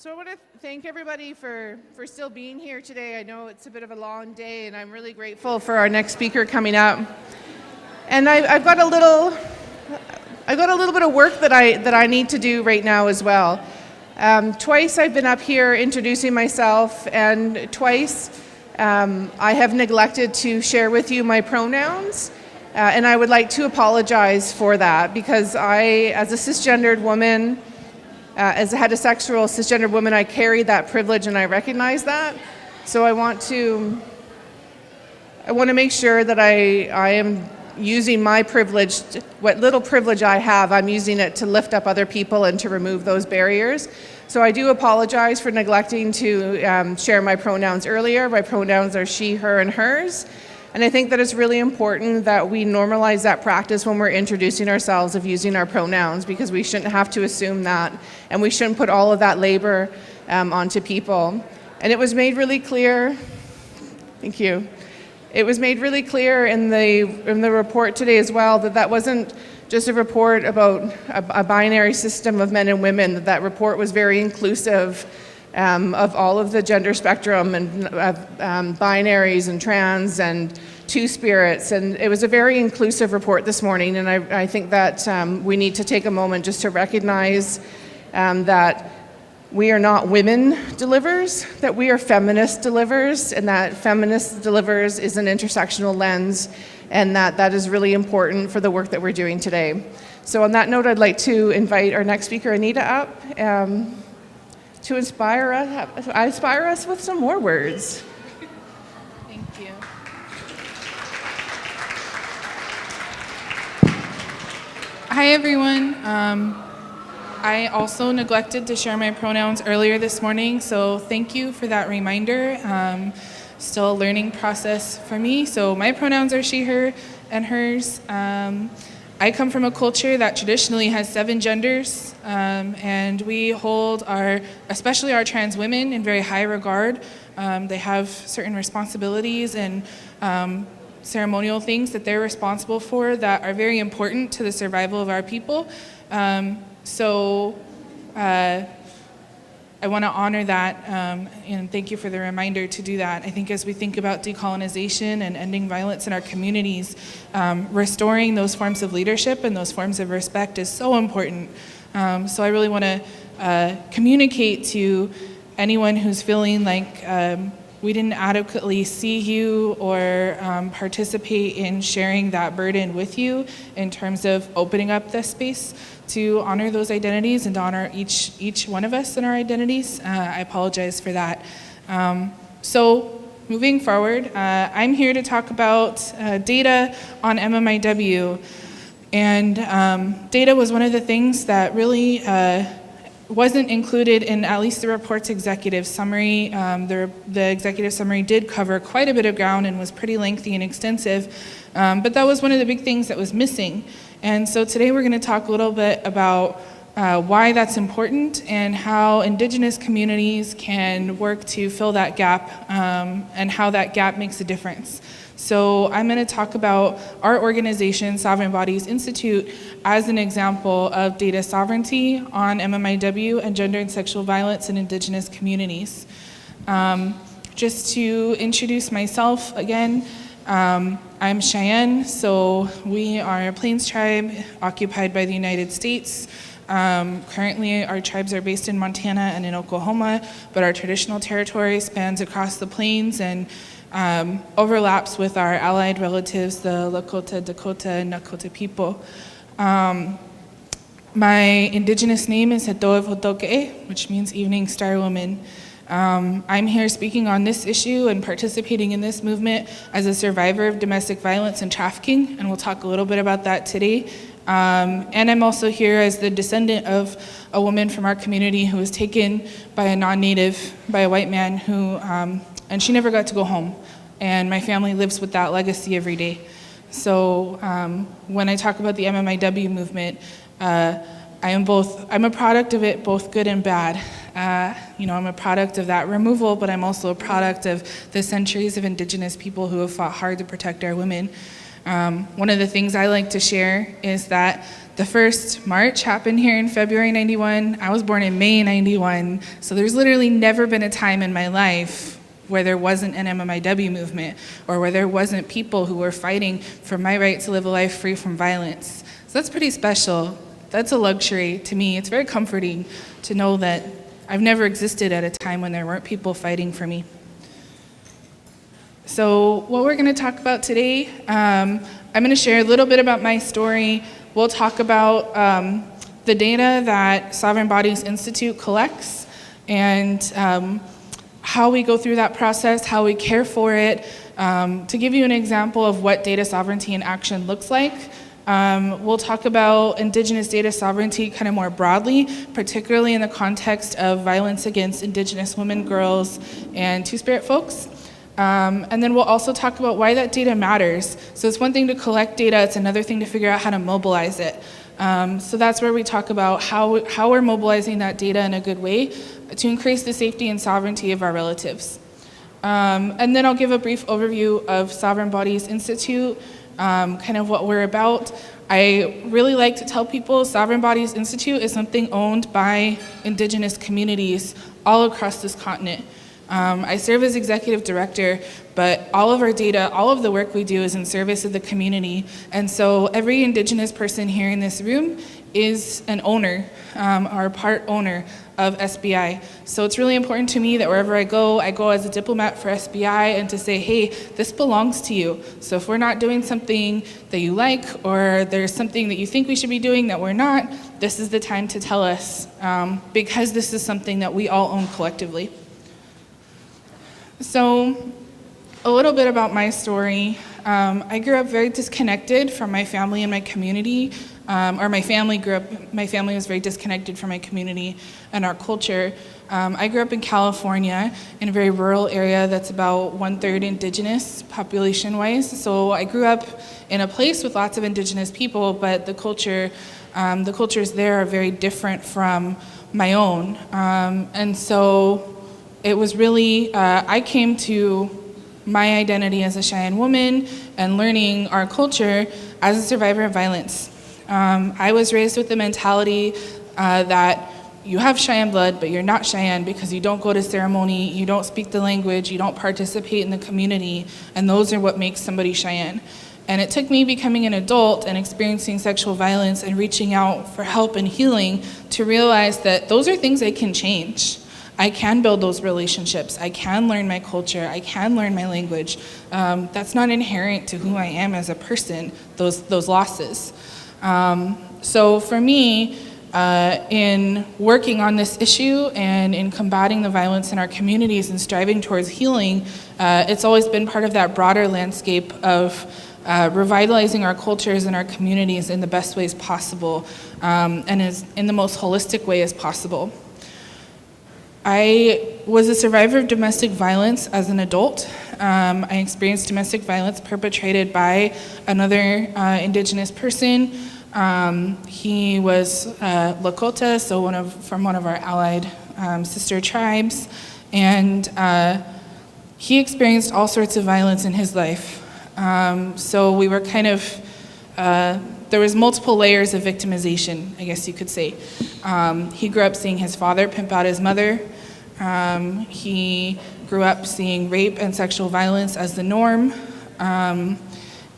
So I want to thank everybody for still being here today. I know it's a bit of a long day, and I'm really grateful for our next speaker coming up. And I've got a little bit of work that I need to do right now as well. Twice I've been up here introducing myself, and twice I have neglected to share with you my pronouns. And I would like to apologize for that, because I, as a cisgendered woman, as a heterosexual cisgendered woman, I carry that privilege and I recognize that. So I want to make sure that I am using my privilege, what little privilege I have, I'm using it to lift up other people and to remove those barriers. So I do apologize for neglecting to share my pronouns earlier. My pronouns are she, her, and hers. And I think that it's really important that we normalize that practice when we're introducing ourselves of using our pronouns, because we shouldn't have to assume that, and we shouldn't put all of that labor onto people. And it was made really clear, thank you. It was made really clear in the report today as well that wasn't just a report about a binary system of men and women. That report was very inclusive of all of the gender spectrum and binaries and trans and two-spirits. And it was a very inclusive report this morning, and I think that we need to take a moment just to recognize that we are not women delivers, that we are feminist delivers, and that feminist delivers is an intersectional lens, and that is really important for the work that we're doing today. So on that note, I'd like to invite our next speaker, Annita, up to inspire us with some more words. Thank you. Hi, everyone. I also neglected to share my pronouns earlier this morning, so thank you for that reminder. Still a learning process for me. So my pronouns are she, her, and hers. I come from a culture that traditionally has 7 genders, and we hold especially our trans women, in very high regard. They have certain responsibilities and ceremonial things that they're responsible for that are very important to the survival of our people. So I want to honor that, and thank you for the reminder to do that. I think as we think about decolonization and ending violence in our communities, restoring those forms of leadership and those forms of respect is so important. So I really want to communicate to anyone who's feeling like we didn't adequately see you or participate in sharing that burden with you in terms of opening up this space to honor those identities and to honor each one of us in our identities. I apologize for that. So moving forward, I'm here to talk about data on MMIW. And data was one of the things that really wasn't included in at least the report's executive summary. The executive summary did cover quite a bit of ground and was pretty lengthy and extensive, but that was one of the big things that was missing. And so today we're going to talk a little bit about why that's important and how Indigenous communities can work to fill that gap, and how that gap makes a difference. So I'm going to talk about our organization, Sovereign Bodies Institute, as an example of data sovereignty on MMIW and gender and sexual violence in Indigenous communities. Just to introduce myself again, I'm Cheyenne, so we are a Plains tribe occupied by the United States. Currently, our tribes are based in Montana and in Oklahoma, but our traditional territory spans across the plains and overlaps with our allied relatives, the Lakota, Dakota, and Nakota people. My Indigenous name is Hetoev Hotoke'e, which means Evening Star Woman. I'm here speaking on this issue and participating in this movement as a survivor of domestic violence and trafficking, and we'll talk a little bit about that today. And I'm also here as the descendant of a woman from our community who was taken by a non-native, by a white man who, and she never got to go home. And my family lives with that legacy every day. So when I talk about the MMIW movement, I'm a product of it, both good and bad. I'm a product of that removal, but I'm also a product of the centuries of Indigenous people who have fought hard to protect our women. One of the things I like to share is that the first march happened here in February 91. I was born in May 91, so there's literally never been a time in my life where there wasn't an MMIW movement or where there wasn't people who were fighting for my right to live a life free from violence. So that's pretty special. That's a luxury to me. It's very comforting to know that I've never existed at a time when there weren't people fighting for me. So what we're going to talk about today, I'm going to share a little bit about my story. We'll talk about the data that Sovereign Bodies Institute collects and how we go through that process, how we care for it. To give you an example of what data sovereignty in action looks like, we'll talk about Indigenous data sovereignty kind of more broadly, particularly in the context of violence against Indigenous women, girls, and Two-Spirit folks. And then we'll also talk about why that data matters. So it's one thing to collect data, it's another thing to figure out how to mobilize it. So that's where we talk about how we're mobilizing that data in a good way to increase the safety and sovereignty of our relatives. And then I'll give a brief overview of Sovereign Bodies Institute, kind of what we're about. I really like to tell people Sovereign Bodies Institute is something owned by Indigenous communities all across this continent. I serve as executive director, but all of our data, all of the work we do is in service of the community. And so every Indigenous person here in this room is an owner, or a part owner of SBI. So it's really important to me that wherever I go as a diplomat for SBI and to say, hey, this belongs to you. So if we're not doing something that you like, or there's something that you think we should be doing that we're not, this is the time to tell us, because this is something that we all own collectively. So a little bit about my story. I grew up very disconnected from my family and my community, my family was very disconnected from my community and our culture. I grew up in California in a very rural area that's about 1/3 Indigenous population-wise. So I grew up in a place with lots of Indigenous people, but the cultures there are very different from my own. And so it was really, I came to my identity as a Cheyenne woman and learning our culture as a survivor of violence. I was raised with the mentality that you have Cheyenne blood, but you're not Cheyenne because you don't go to ceremony, you don't speak the language, you don't participate in the community, and those are what makes somebody Cheyenne. And it took me becoming an adult and experiencing sexual violence and reaching out for help and healing to realize that those are things I can change. I can build those relationships. I can learn my culture. I can learn my language. That's not inherent to who I am as a person, those losses. So for me, in working on this issue and in combating the violence in our communities and striving towards healing, it's always been part of that broader landscape of revitalizing our cultures and our communities in the best ways possible, and in the most holistic way as possible. I was a survivor of domestic violence as an adult. I experienced domestic violence perpetrated by another Indigenous person. He was Lakota, so from one of our allied sister tribes, and he experienced all sorts of violence in his life. So we were kind of, there was multiple layers of victimization, I guess you could say. He grew up seeing his father pimp out his mother. He grew up seeing rape and sexual violence as the norm,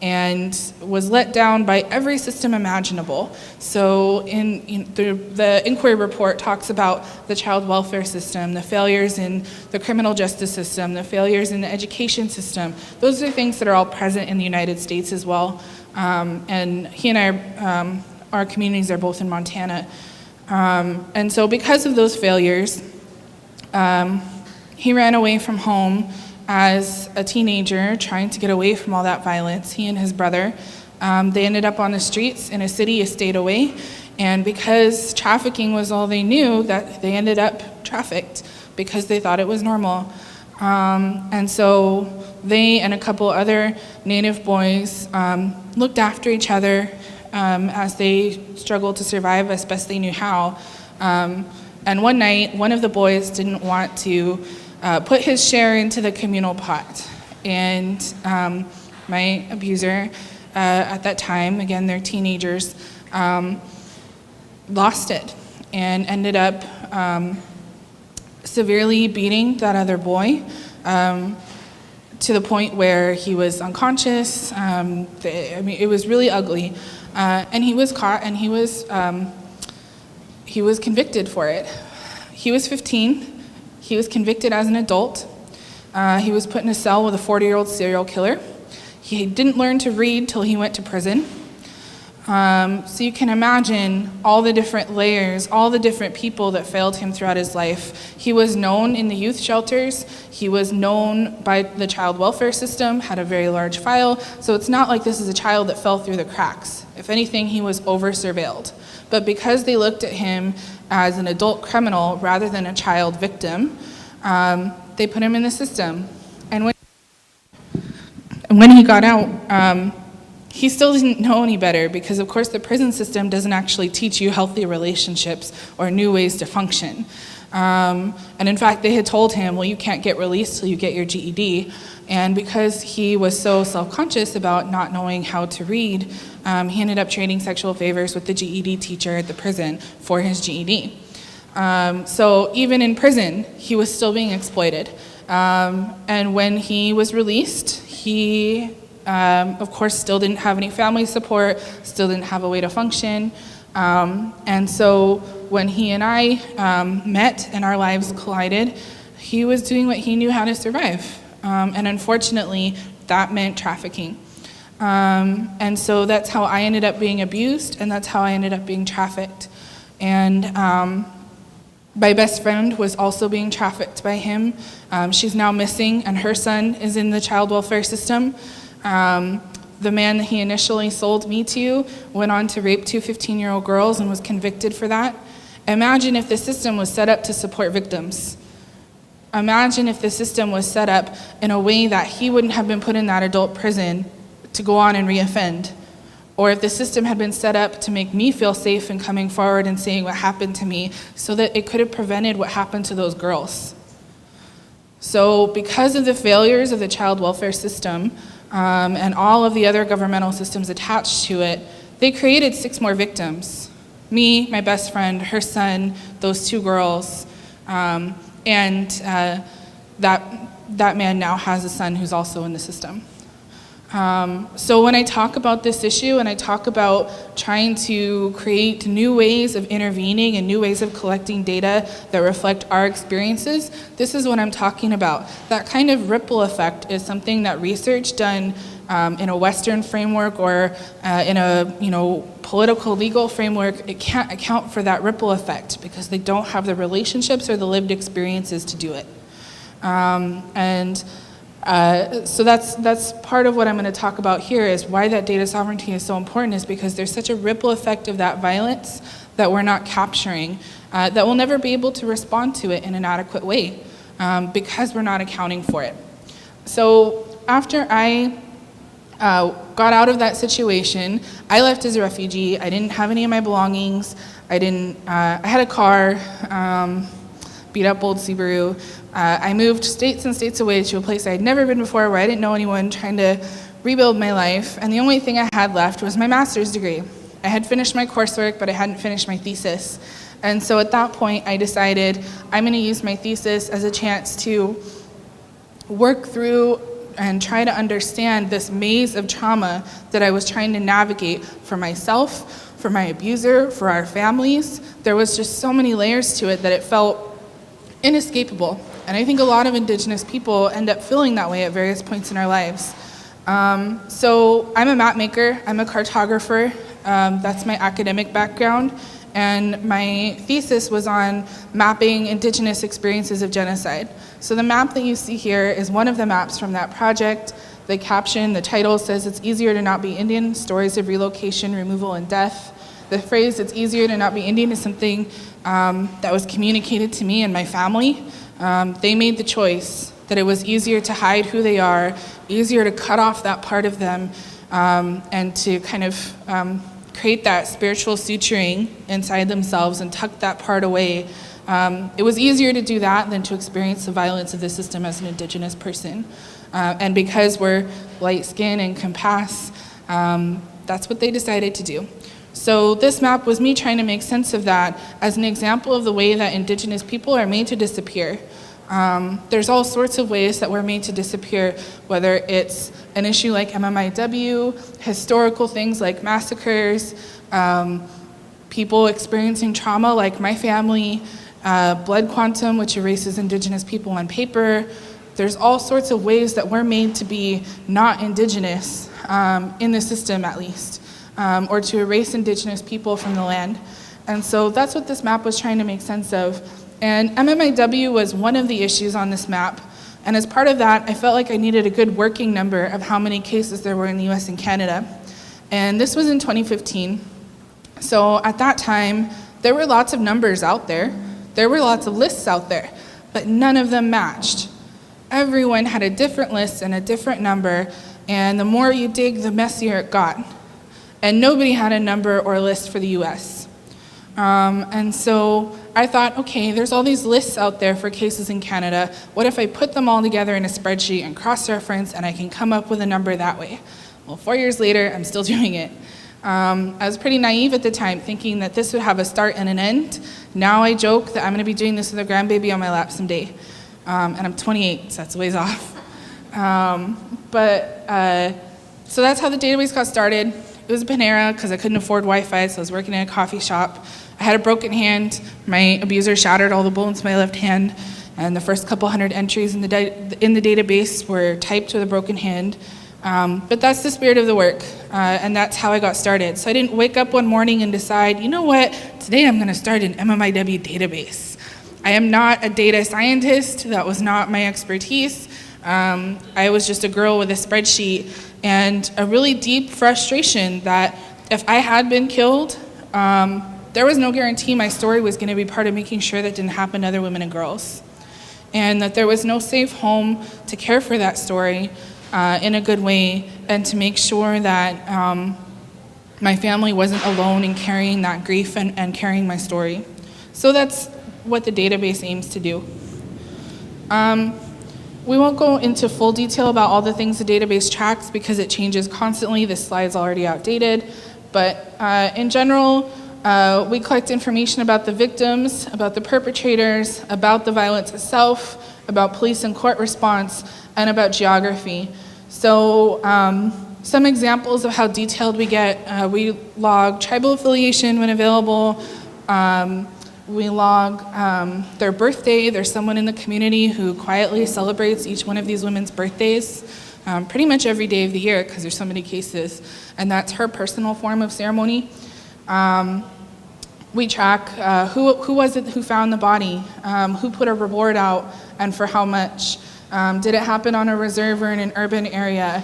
and was let down by every system imaginable. So the inquiry report talks about the child welfare system, the failures in the criminal justice system, the failures in the education system. Those are things that are all present in the United States as well. And he and I, our communities are both in Montana. And so because of those failures, he ran away from home as a teenager, trying to get away from all that violence. He and his brother, they ended up on the streets in a city a state away, and because trafficking was all they knew, that they ended up trafficked because they thought it was normal. And so they and a couple other Native boys looked after each other as they struggled to survive as best they knew how. And one night, one of the boys didn't want to put his share into the communal pot. And my abuser at that time, again, they're teenagers, lost it and ended up severely beating that other boy to the point where he was unconscious. It was really ugly. And he was caught, and he was convicted for it. He was 15. He was convicted as an adult. He was put in a cell with a 40-year-old serial killer. He didn't learn to read till he went to prison. So you can imagine all the different layers, all the different people that failed him throughout his life. He was known in the youth shelters. He was known by the child welfare system, had a very large file. So it's not like this is a child that fell through the cracks. If anything, he was over-surveilled. But because they looked at him as an adult criminal rather than a child victim, they put him in the system. And when he got out, he still didn't know any better because, of course, the prison system doesn't actually teach you healthy relationships or new ways to function. And in fact, they had told him, well, you can't get released till you get your GED. And because he was so self-conscious about not knowing how to read, he ended up trading sexual favors with the GED teacher at the prison for his GED. So even in prison, he was still being exploited. And when he was released, he of course, still didn't have any family support, still didn't have a way to function. And so when he and I met and our lives collided, he was doing what he knew how to survive. And unfortunately, that meant trafficking. And so that's how I ended up being abused, and that's how I ended up being trafficked. And my best friend was also being trafficked by him. She's now missing, and her son is in the child welfare system. The man that he initially sold me to went on to rape two 15-year-old girls and was convicted for that. Imagine if the system was set up to support victims. Imagine if the system was set up in a way that he wouldn't have been put in that adult prison to go on and reoffend. Or if the system had been set up to make me feel safe in coming forward and saying what happened to me so that it could have prevented what happened to those girls. So because of the failures of the child welfare system, and all of the other governmental systems attached to it, they created 6 more victims. Me, my best friend, her son, those 2 girls, and that man now has a son who's also in the system. So when I talk about this issue and I talk about trying to create new ways of intervening and new ways of collecting data that reflect our experiences, this is what I'm talking about. That kind of ripple effect is something that research done in a Western framework or in a political legal framework, it can't account for that ripple effect because they don't have the relationships or the lived experiences to do it. So that's part of what I'm going to talk about here is why that data sovereignty is so important is because there's such a ripple effect of that violence that we're not capturing, that we'll never be able to respond to it in an adequate way because we're not accounting for it. So after I got out of that situation, I left as a refugee. I didn't have any of my belongings. I had a car, beat up old Subaru. I moved states and states away to a place I had never been before where I didn't know anyone, trying to rebuild my life, and the only thing I had left was my master's degree. I had finished my coursework, but I hadn't finished my thesis. And so at that point, I decided I'm going to use my thesis as a chance to work through and try to understand this maze of trauma that I was trying to navigate for myself, for my abuser, for our families. There was just so many layers to it that it felt inescapable. And I think a lot of Indigenous people end up feeling that way at various points in our lives. So I'm a map maker, I'm a cartographer, that's my academic background, and my thesis was on mapping Indigenous experiences of genocide. So the map that you see here is one of the maps from that project. The caption, the title says, "It's easier to not be Indian, stories of relocation, removal, and death." The phrase, "it's easier to not be Indian," is something that was communicated to me and my family. They made the choice that it was easier to hide who they are, easier to cut off that part of them, and to kind of create that spiritual suturing inside themselves and tuck that part away. It was easier to do that than to experience the violence of the system as an Indigenous person. And because we're light-skinned and can pass, That's what they decided to do. So this map was me trying to make sense of that as an example of the way that Indigenous people are made to disappear. There's all sorts of ways that we're made to disappear, whether it's an issue like MMIW, historical things like massacres, people experiencing trauma like my family, blood quantum, which erases Indigenous people on paper. There's all sorts of ways that we're made to be not Indigenous, in the system at least, or to erase Indigenous people from the land. And so that's what this map was trying to make sense of. And MMIW was one of the issues on this map. And as part of that, I felt like I needed a good working number of how many cases there were in the US and Canada. And this was in 2015. So at that time, there were lots of numbers out there. There were lots of lists out there, but none of them matched. Everyone had a different list and a different number, and the more you dig, the messier it got. And nobody had a number or list for the US. And so I thought, okay, there's all these lists out there for cases in Canada. What if I put them all together in a spreadsheet and cross-reference, and I can come up with a number that way? Well, 4 years later, I'm still doing it. I was pretty naive at the time, thinking that this would have a start and an end. Now I joke that I'm gonna be doing this with a grandbaby on my lap someday. And I'm 28, so that's a ways off. So that's how the database got started. It was a Panera, because I couldn't afford Wi-Fi, so I was working in a coffee shop. I had a broken hand. My abuser shattered all the bones in my left hand, and the first couple hundred entries in the database were typed with a broken hand. But that's the spirit of the work, and that's how I got started. So I didn't wake up one morning and decide, you know what, today I'm gonna start an MMIW database. I am not a data scientist. That was not my expertise. I was just a girl with a spreadsheet and a really deep frustration that if I had been killed, there was no guarantee my story was gonna be part of making sure that didn't happen to other women and girls. And that there was no safe home to care for that story in a good way, and to make sure that my family wasn't alone in carrying that grief and carrying my story. So that's what the database aims to do. We won't go into full detail about all the things the database tracks because it changes constantly. This slide's already outdated. But in general, we collect information about the victims, about the perpetrators, about the violence itself, about police and court response, and about geography. So some examples of how detailed we get, we log tribal affiliation when available. We log their birthday. There's someone in the community who quietly celebrates each one of these women's birthdays pretty much every day of the year because there's so many cases, and that's her personal form of ceremony. We track who was it who found the body, who put a reward out, and for how much. Did it happen on a reserve or in an urban area?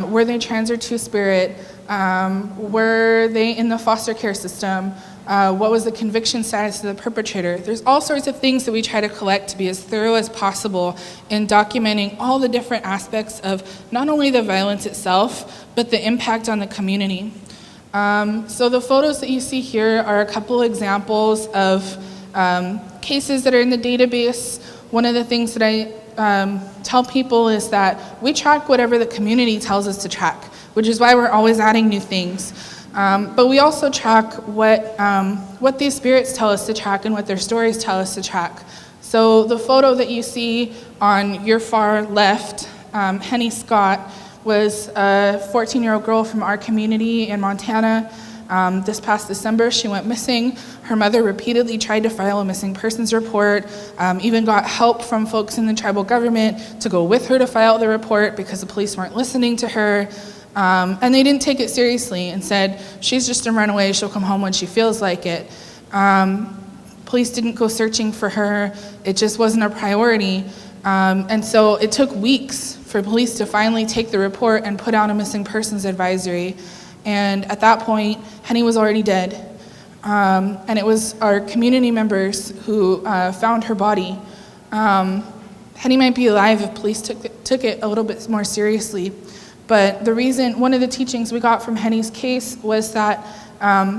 Were they trans or two-spirit? Were they in the foster care system? What was the conviction status of the perpetrator? There's all sorts of things that we try to collect to be as thorough as possible in documenting all the different aspects of not only the violence itself, but the impact on the community. So the photos that you see here are a couple examples of cases that are in the database. One of the things that I tell people is that we track whatever the community tells us to track, which is why we're always adding new things. But we also track what these spirits tell us to track and what their stories tell us to track. So the photo that you see on your far left, Henny Scott, was a 14-year-old girl from our community in Montana. This past December, she went missing. Her mother repeatedly tried to file a missing persons report, even got help from folks in the tribal government to go with her to file the report because the police weren't listening to her. And they didn't take it seriously and said, she's just a runaway, she'll come home when she feels like it. Police didn't go searching for her, it just wasn't a priority. And so it took weeks for police to finally take the report and put out a missing persons advisory. And at that point, Henny was already dead. And it was our community members who found her body. Henny might be alive if police took it a little bit more seriously. But the reason, one of the teachings we got from Henny's case was that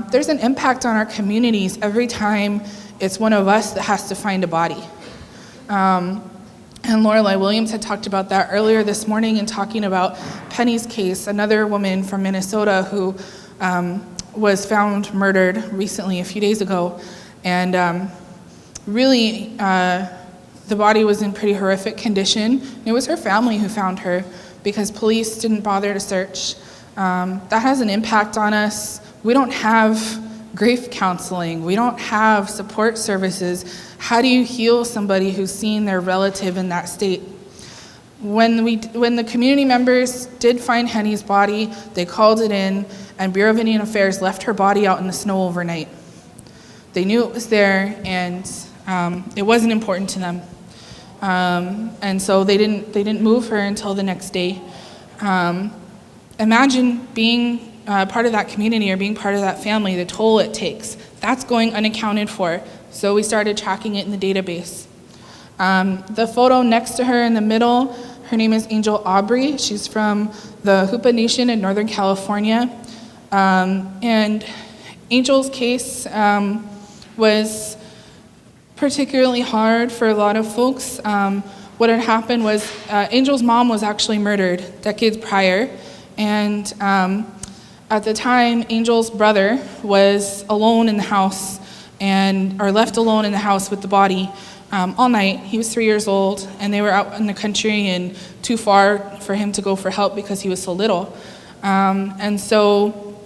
there's an impact on our communities every time it's one of us that has to find a body. And Lorelei Williams had talked about that earlier this morning in talking about Penny's case, another woman from Minnesota who was found murdered recently, a few days ago. And really, the body was in pretty horrific condition. It was her family who found her because police didn't bother to search. That has an impact on us. We don't have grief counseling. We don't have support services. How do you heal somebody who's seen their relative in that state? When the community members did find Henny's body, they called it in, and Bureau of Indian Affairs left her body out in the snow overnight. They knew it was there, and it wasn't important to them. And so they didn't move her until the next day. Imagine being part of that community or being part of that family, the toll it takes. That's going unaccounted for. So we started tracking it in the database. The photo next to her in the middle, her name is Angel Aubrey. She's from the Hupa Nation in Northern California. And Angel's case was particularly hard for a lot of folks. What had happened was Angel's mom was actually murdered decades prior. And at the time, Angel's brother was alone in the house or left alone in the house with the body all night. He was 3 years old, and they were out in the country and too far for him to go for help because he was so little. And so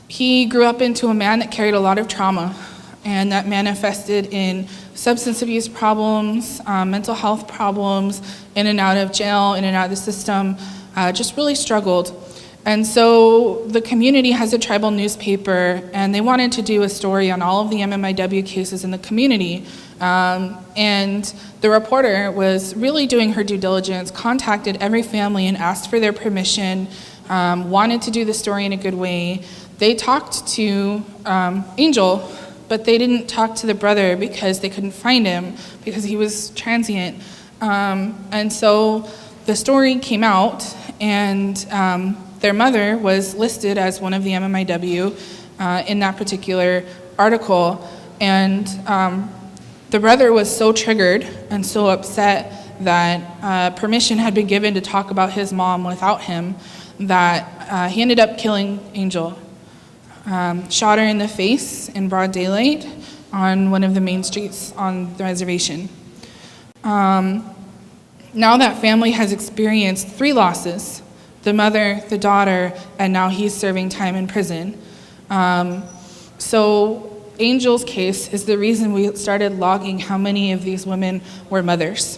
he grew up into a man that carried a lot of trauma, and that manifested in substance abuse problems, mental health problems, in and out of jail, in and out of the system, just really struggled. And so the community has a tribal newspaper, and they wanted to do a story on all of the MMIW cases in the community. And the reporter was really doing her due diligence, contacted every family and asked for their permission, wanted to do the story in a good way. They talked to Angel, but they didn't talk to the brother because they couldn't find him because he was transient. And so the story came out, and their mother was listed as one of the MMIW in that particular article. And the brother was so triggered and so upset that permission had been given to talk about his mom without him that he ended up killing Angel. Shot her in the face in broad daylight on one of the main streets on the reservation. Now that family has experienced 3 losses: the mother, the daughter, and now he's serving time in prison. So Angel's case is the reason we started logging how many of these women were mothers.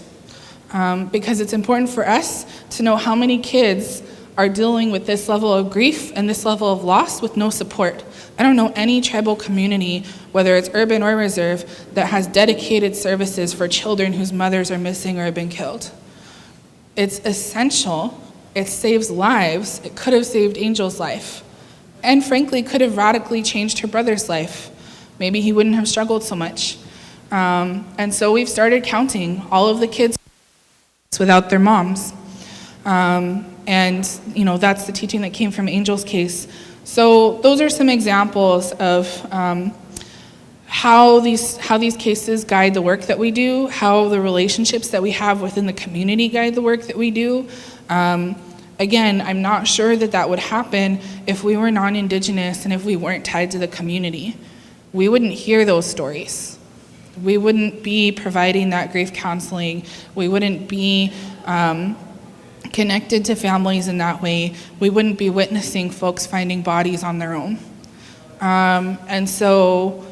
Because it's important for us to know how many kids are dealing with this level of grief and this level of loss with no support. I don't know any tribal community, whether it's urban or reserve, that has dedicated services for children whose mothers are missing or have been killed. It's essential. It saves lives. It could have saved Angel's life. And frankly, could have radically changed her brother's life. Maybe he wouldn't have struggled so much. And so we've started counting all of the kids without their moms. And that's the teaching that came from Angel's case. So those are some examples of how these cases guide the work that we do, how the relationships that we have within the community guide the work that we do. Again, I'm not sure that would happen if we were non-Indigenous and if we weren't tied to the community. We wouldn't hear those stories. We wouldn't be providing that grief counseling. We wouldn't be connected to families in that way. We wouldn't be witnessing folks finding bodies on their own. And so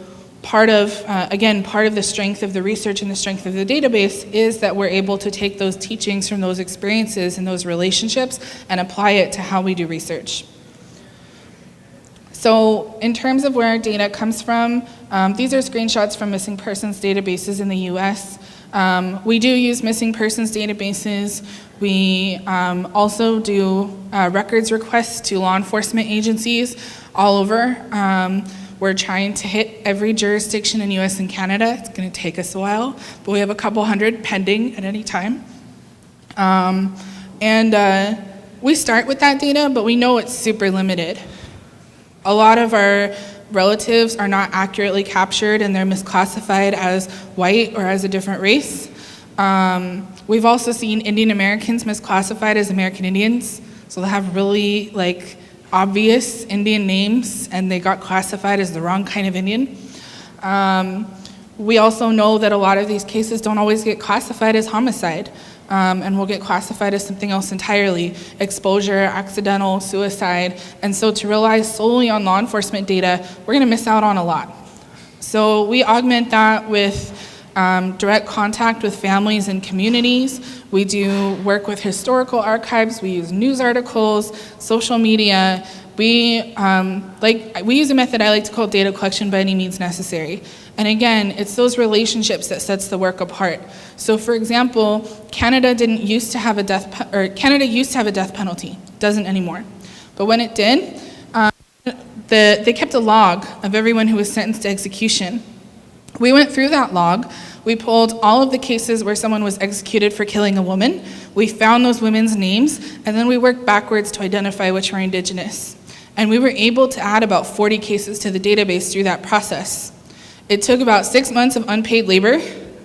part of the strength of the research and the strength of the database is that we're able to take those teachings from those experiences and those relationships and apply it to how we do research. So in terms of where our data comes from, these are screenshots from missing persons databases in the US. We do use missing persons databases. We also do records requests to law enforcement agencies all over. We're trying to hit every jurisdiction in US and Canada. It's going to take us a while, but we have a couple hundred pending at any time. We start with that data, but we know it's super limited. A lot of our relatives are not accurately captured and they're misclassified as white or as a different race. We've also seen Indian Americans misclassified as American Indians, so they have really obvious Indian names and they got classified as the wrong kind of Indian. We also know that a lot of these cases don't always get classified as homicide, and will get classified as something else entirely, exposure, accidental, suicide, and so to rely solely on law enforcement data, we're gonna miss out on a lot. So we augment that with direct contact with families and communities. We do work with historical archives, we use news articles, social media. We use a method I like to call data collection by any means necessary. And again, it's those relationships that sets the work apart. So for example, Canada used to have a death penalty, doesn't anymore. But when it did, they kept a log of everyone who was sentenced to execution. We went through that log. We pulled all of the cases where someone was executed for killing a woman. We found those women's names, and then we worked backwards to identify which were Indigenous. And we were able to add about 40 cases to the database through that process. It took about 6 months of unpaid labor,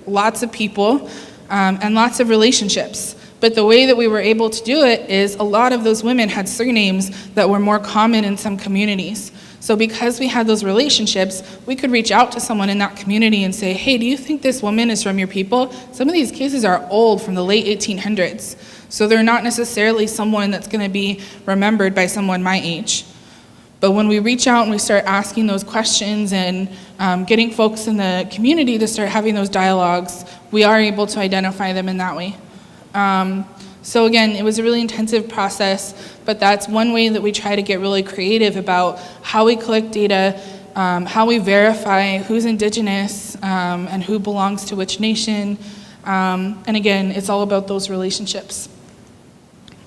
lots of people, and lots of relationships. But the way that we were able to do it is a lot of those women had surnames that were more common in some communities. So because we had those relationships, we could reach out to someone in that community and say, hey, do you think this woman is from your people? Some of these cases are old, from the late 1800s. So they're not necessarily someone that's gonna be remembered by someone my age. But when we reach out and we start asking those questions and getting folks in the community to start having those dialogues, we are able to identify them in that way. So again, it was a really intensive process, but that's one way that we try to get really creative about how we collect data, how we verify who's Indigenous and who belongs to which nation. And again, it's all about those relationships.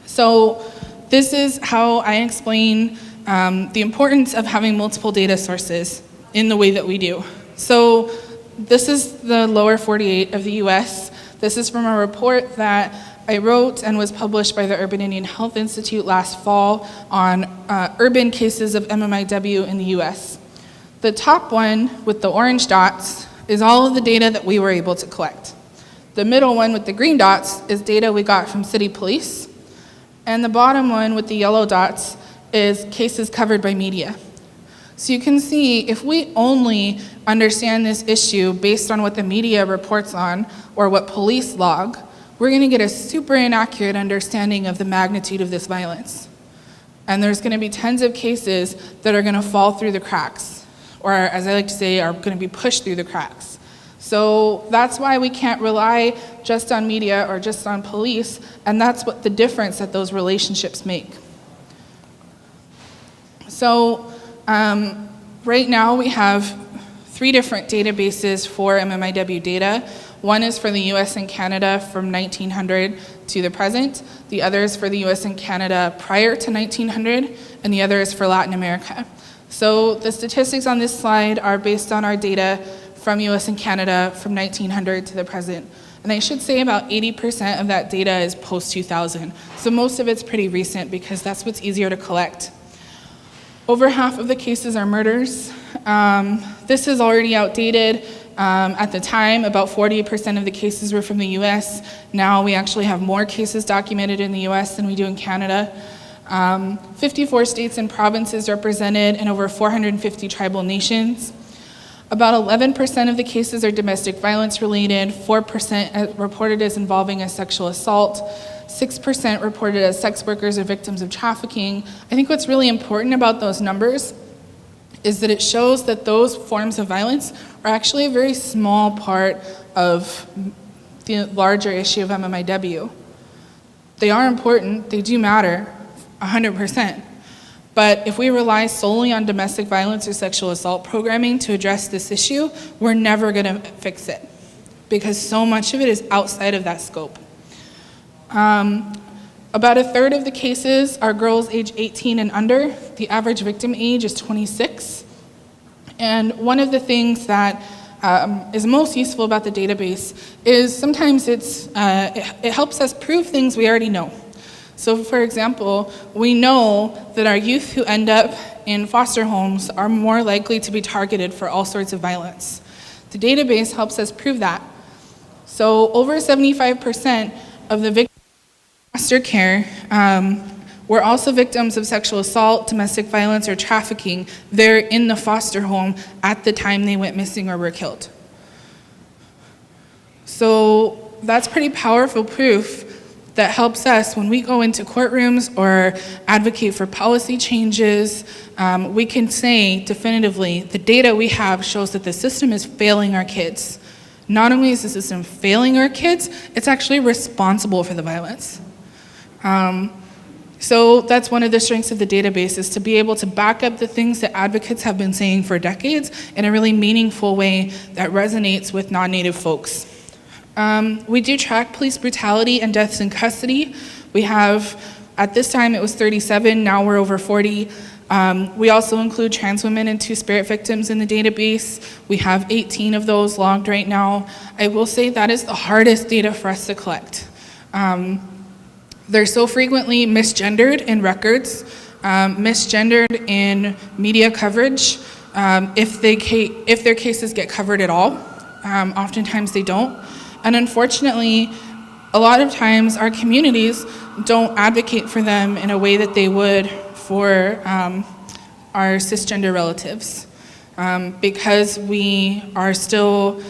So this is how I explain the importance of having multiple data sources in the way that we do. So this is the lower 48 of the US. This is from a report that I wrote and was published by the Urban Indian Health Institute last fall on urban cases of MMIW in the US. The top one with the orange dots is all of the data that we were able to collect. The middle one with the green dots is data we got from city police. And the bottom one with the yellow dots is cases covered by media. So you can see, if we only understand this issue based on what the media reports on or what police log, we're gonna get a super inaccurate understanding of the magnitude of this violence. And there's gonna be tons of cases that are gonna fall through the cracks, or as I like to say, are gonna be pushed through the cracks. So that's why we can't rely just on media or just on police, and that's what the difference that those relationships make. So right now we have 3 different databases for MMIW data. One is for the US and Canada from 1900 to the present. The other is for the US and Canada prior to 1900, and the other is for Latin America. So the statistics on this slide are based on our data from US and Canada from 1900 to the present. And I should say about 80% of that data is post-2000. So most of it's pretty recent because that's what's easier to collect. Over half of the cases are murders. This is already outdated. At the time, about 40% of the cases were from the US. Now we actually have more cases documented in the US than we do in Canada. 54 states and provinces represented and over 450 tribal nations. About 11% of the cases are domestic violence related, 4% reported as involving a sexual assault, 6% reported as sex workers or victims of trafficking. I think what's really important about those numbers is that it shows that those forms of violence are actually a very small part of the larger issue of MMIW. They are important, they do matter, 100%. But if we rely solely on domestic violence or sexual assault programming to address this issue, we're never gonna fix it because so much of it is outside of that scope. About a third of the cases are girls age 18 and under. The average victim age is 26. And one of the things that is most useful about the database is sometimes it helps us prove things we already know. So for example, we know that our youth who end up in foster homes are more likely to be targeted for all sorts of violence. The database helps us prove that. So over 75% of the victims of foster care were also victims of sexual assault, domestic violence, or trafficking. They're in the foster home at the time they went missing or were killed. So that's pretty powerful proof that helps us when we go into courtrooms or advocate for policy changes. We can say definitively the data we have shows that the system is failing our kids. Not only is the system failing our kids, it's actually responsible for the violence. So that's one of the strengths of the database, is to be able to back up the things that advocates have been saying for decades in a really meaningful way that resonates with non-Native folks. We do track police brutality and deaths in custody. We have, at this time it was 37, now we're over 40. We also include trans women and two-spirit victims in the database. We have 18 of those logged right now. I will say that is the hardest data for us to collect. They're so frequently misgendered in records, misgendered in media coverage, if their cases get covered at all. Oftentimes they don't. And unfortunately, a lot of times our communities don't advocate for them in a way that they would for our cisgender relatives, because we are still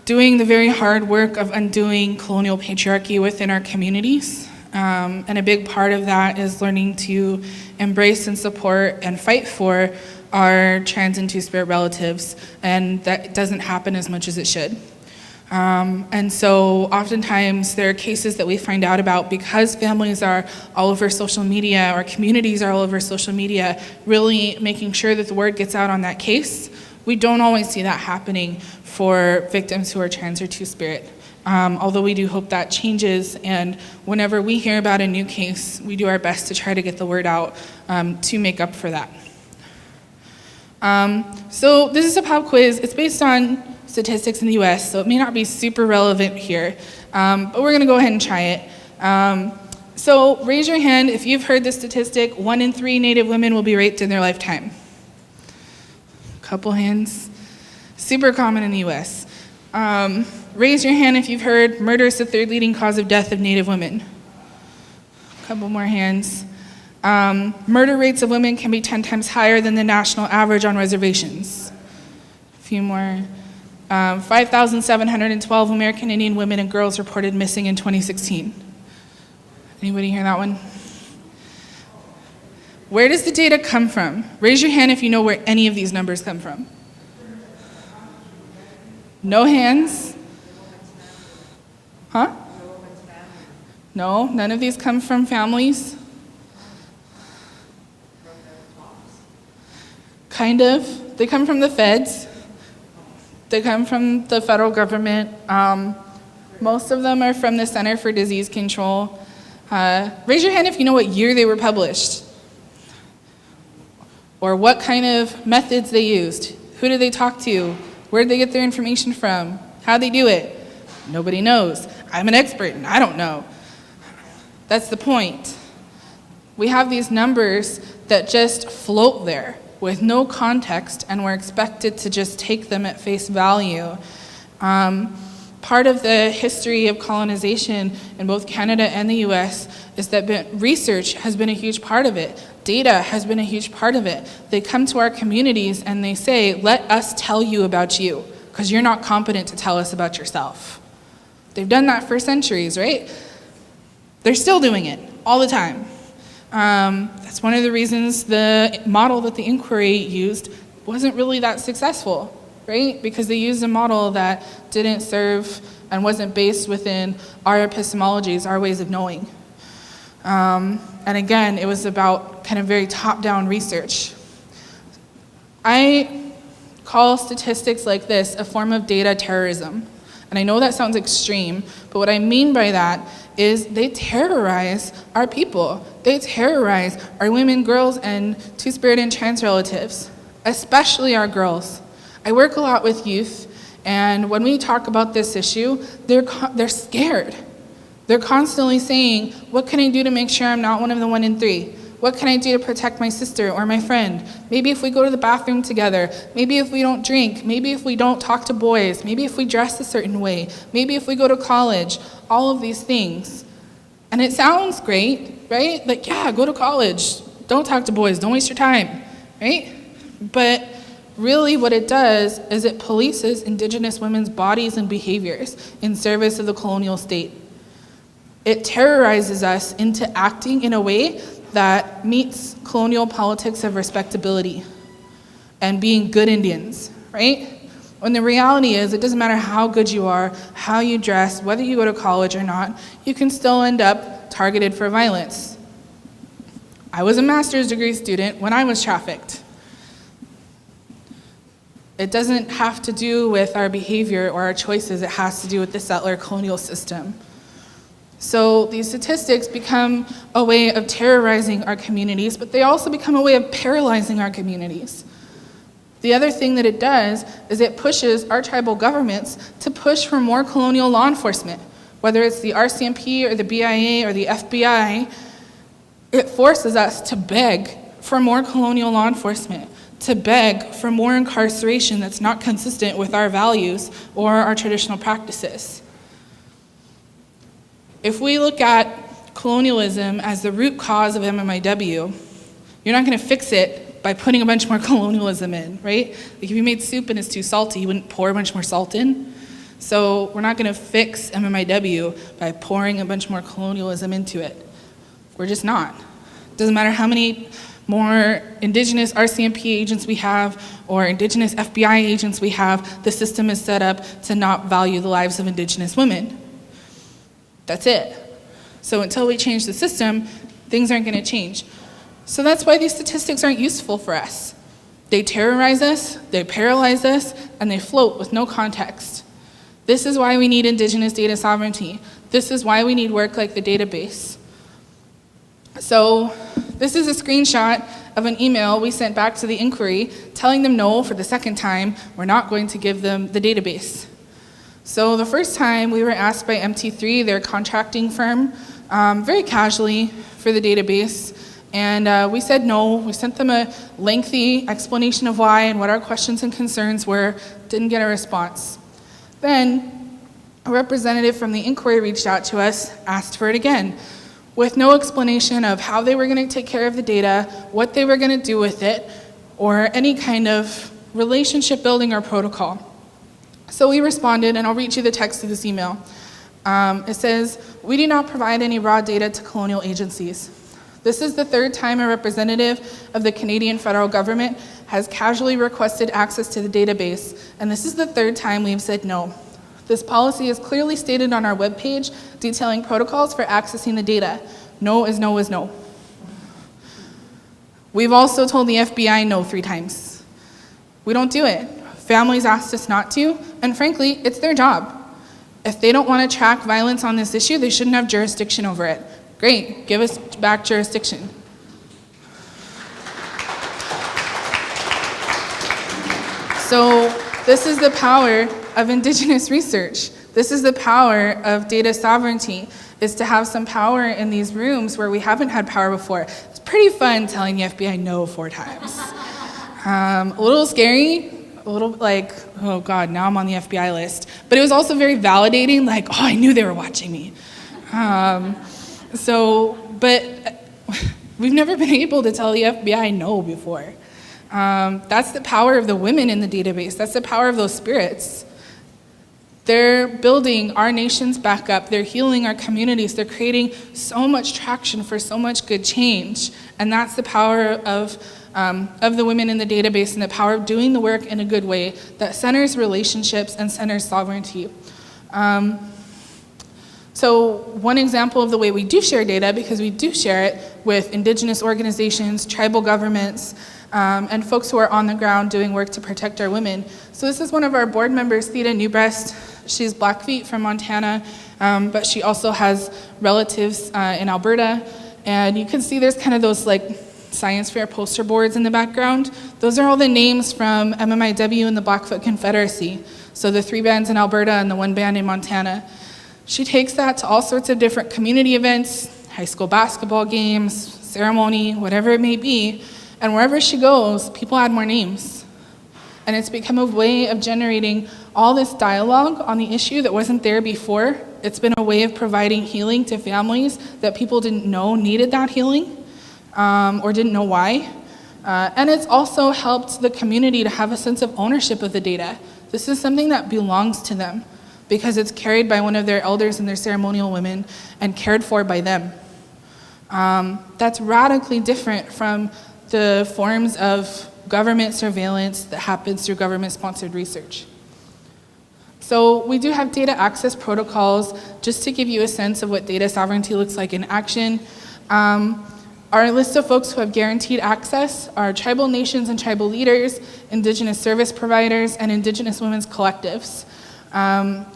doing the very hard work of undoing colonial patriarchy within our communities. And a big part of that is learning to embrace and support and fight for our trans and two-spirit relatives, and that doesn't happen as much as it should. And so oftentimes there are cases that we find out about because families are all over social media, or communities are all over social media, really making sure that the word gets out on that case. We don't always see that happening for victims who are trans or two-spirit. Although we do hope that changes, and whenever we hear about a new case, we do our best to try to get the word out to make up for that. So this is a pop quiz. It's based on statistics in the US, so it may not be super relevant here, but we're gonna go ahead and try it. So raise your hand if you've heard the statistic, 1 in 3 Native women will be raped in their lifetime. Couple hands. Super common in the US. Raise your hand if you've heard murder is the 3rd leading cause of death of Native women. Couple more hands. Murder rates of women can be 10 times higher than the national average on reservations. A few more. 5,712 American Indian women and girls reported missing in 2016. Anybody hear that one? Where does the data come from? Raise your hand if you know where any of these numbers come from. No hands? Huh? No, none of these come from families? Kind of. They come from the feds. They come from the federal government. Most of them are from the Center for Disease Control. Raise your hand if you know what year they were published, or what kind of methods they used. Who did they talk to? Where did they get their information from? How'd they do it? Nobody knows. I'm an expert and I don't know. That's the point. We have these numbers that just float there with no context, and we're expected to just take them at face value. Part of the history of colonization in both Canada and the US is that research has been a huge part of it. Data has been a huge part of it. They come to our communities and they say, let us tell you about you, because you're not competent to tell us about yourself. They've done that for centuries, right? They're still doing it all the time. That's one of the reasons the model that the inquiry used wasn't really that successful, right? Because they used a model that didn't serve and wasn't based within our epistemologies, our ways of knowing. And again, it was about kind of very top-down research. I call statistics like this a form of data terrorism. And I know that sounds extreme, but what I mean by that is they terrorize our people. They terrorize our women, girls, and two-spirit and trans relatives, especially our girls. I work a lot with youth, and when we talk about this issue, they're scared. They're constantly saying, what can I do to make sure I'm not one of the 1 in 3? what can I do to protect my sister or my friend? Maybe if we go to the bathroom together, maybe if we don't drink, maybe if we don't talk to boys, maybe if we dress a certain way, maybe if we go to college, all of these things. And it sounds great, right? Like, yeah, go to college, don't talk to boys, don't waste your time, right? But really what it does is it polices Indigenous women's bodies and behaviors in service of the colonial state. It terrorizes us into acting in a way that meets colonial politics of respectability and being good Indians, right? When the reality is, it doesn't matter how good you are, how you dress, whether you go to college or not, you can still end up targeted for violence. I was a master's degree student when I was trafficked. It doesn't have to do with our behavior or our choices, it has to do with the settler colonial system. So these statistics become a way of terrorizing our communities, but they also become a way of paralyzing our communities. The other thing that it does is it pushes our tribal governments to push for more colonial law enforcement, whether it's the RCMP or the BIA or the FBI. It forces us to beg for more colonial law enforcement, to beg for more incarceration that's not consistent with our values or our traditional practices. If we look at colonialism as the root cause of MMIW, you're not going to fix it by putting a bunch more colonialism in, right? Like if you made soup and it's too salty, you wouldn't pour a bunch more salt in. So we're not going to fix MMIW by pouring a bunch more colonialism into it. We're just not. Doesn't matter how many more Indigenous RCMP agents we have or Indigenous FBI agents we have, the system is set up to not value the lives of Indigenous women. That's it. So until we change the system, things aren't going to change. So that's why these statistics aren't useful for us. They terrorize us, they paralyze us, and they float with no context. This is why we need Indigenous data sovereignty. This is why we need work like the database. So this is a screenshot of an email we sent back to the inquiry telling them no, for the second time, we're not going to give them the database. So the first time we were asked by MT3, their contracting firm, very casually for the database, and we said no. We sent them a lengthy explanation of why and what our questions and concerns were, didn't get a response. Then a representative from the inquiry reached out to us, asked for it again, with no explanation of how they were going to take care of the data, what they were going to do with it, or any kind of relationship building or protocol. So we responded, and I'll read you the text of this email. It says, "We do not provide any raw data to colonial agencies. This is the third time a representative of the Canadian federal government has casually requested access to the database, and this is the third time we have said no. This policy is clearly stated on our webpage detailing protocols for accessing the data. No is no is no. We've also told the FBI no 3 times. We don't do it. Families asked us not to, and frankly, it's their job. If they don't want to track violence on this issue, they shouldn't have jurisdiction over it. Great, give us back jurisdiction." So this is the power of Indigenous research. This is the power of data sovereignty, is to have some power in these rooms where we haven't had power before. It's pretty fun telling the FBI no 4 times. A little scary, a little like, oh God, now I'm on the FBI list. But it was also very validating, like, oh, I knew they were watching me. But we've never been able to tell the FBI no before. That's the power of the women in the database. That's the power of those spirits. They're building our nations back up. They're healing our communities. They're creating so much traction for so much good change. And that's the power of the women in the database and the power of doing the work in a good way that centers relationships and centers sovereignty. So one example of the way we do share data, because we do share it with Indigenous organizations, tribal governments, and folks who are on the ground doing work to protect our women. So this is one of our board members, Theda Newbreast. She's Blackfeet from Montana, but she also has relatives in Alberta. And you can see there's kind of those like science fair poster boards in the background. Those are all the names from MMIW and the Blackfoot Confederacy. So the 3 bands in Alberta and the 1 band in Montana. She takes that to all sorts of different community events, high school basketball games, ceremony, whatever it may be, and wherever she goes, people add more names. And it's become a way of generating all this dialogue on the issue that wasn't there before. It's been a way of providing healing to families that people didn't know needed that healing or didn't know why. And it's also helped the community to have a sense of ownership of the data. This is something that belongs to them because it's carried by one of their elders and their ceremonial women and cared for by them. That's radically different from the forms of government surveillance that happens through government-sponsored research. So we do have data access protocols, just to give you a sense of what data sovereignty looks like in action. Our list of folks who have guaranteed access are tribal nations and tribal leaders, Indigenous service providers, and Indigenous women's collectives.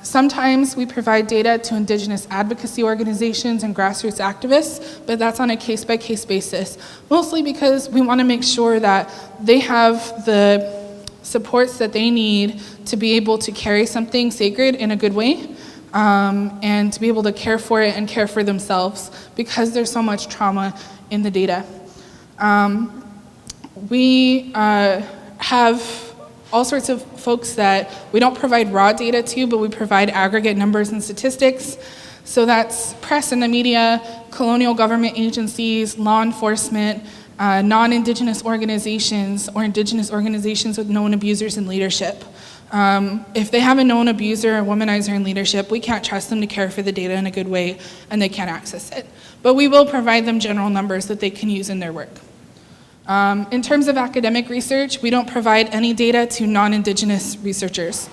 Sometimes we provide data to Indigenous advocacy organizations and grassroots activists, but that's on a case-by-case basis, mostly because we want to make sure that they have the supports that they need to be able to carry something sacred in a good way, and to be able to care for it and care for themselves, because there's so much trauma in the data. We have all sorts of folks that we don't provide raw data to, but we provide aggregate numbers and statistics. So that's press and the media, colonial government agencies, law enforcement, non-Indigenous organizations, or Indigenous organizations with known abusers in leadership. If they have a known abuser or womanizer in leadership, we can't trust them to care for the data in a good way, and they can't access it. But we will provide them general numbers that they can use in their work. In terms of academic research, we don't provide any data to non-Indigenous researchers,